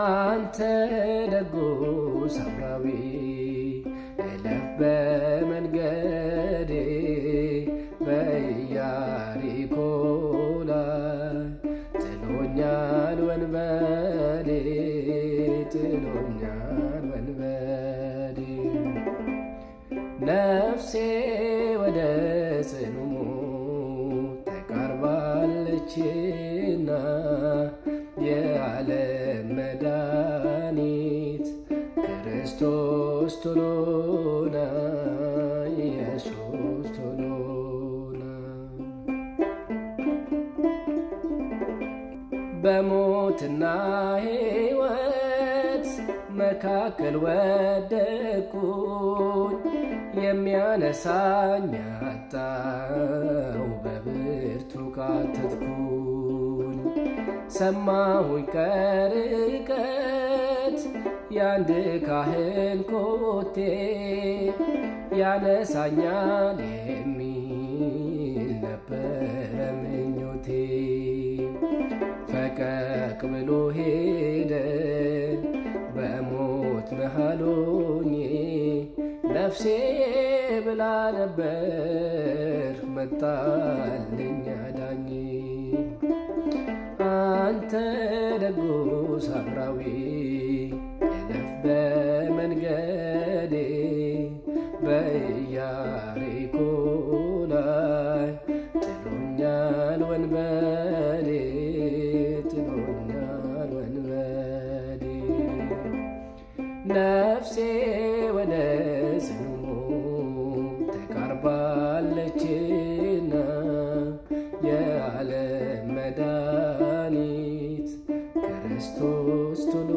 አንተ ደጉ ሳምራዊ እለፍ በመንገዴ በኢያሪኮ ላይ ጥሎኛል ወንበዴ ጥሎኛል ወንበዴ ነፍሴ ወደ ጽኑ ሞት ተቃርባለችና የዓለም መድኃኒት ክርስቶስ ቶሎና ኢየሱስ ቶሎና በሞትና ሕይወት መካከል ወደቅኩኝ የሚያነሳኝ አጣሁ በብርቱ ቃተትኩኝ ሰማሁኝ ከርቀት ያንድ ካህን ኮቴ ያነሳኛል የሚል ነበረ ምኞቴ ፈቀቅ ብሎ ሄደ በሞት መሃል ሆኜ ነፍሴ ብላ ነበር መጣልኝ አዳኝ አንተ ደጉ ሳምራዊ እለፍ በመንገዴ በኢያሪኮ ላይ ጥሎኛል ወንበዴ ጥሎኛል ወንበዴ ነፍሴ ወደ ጽኑ ሞት ተቃርባለችና የዓለም መድኃኒት ክርስቶስ ቶሎ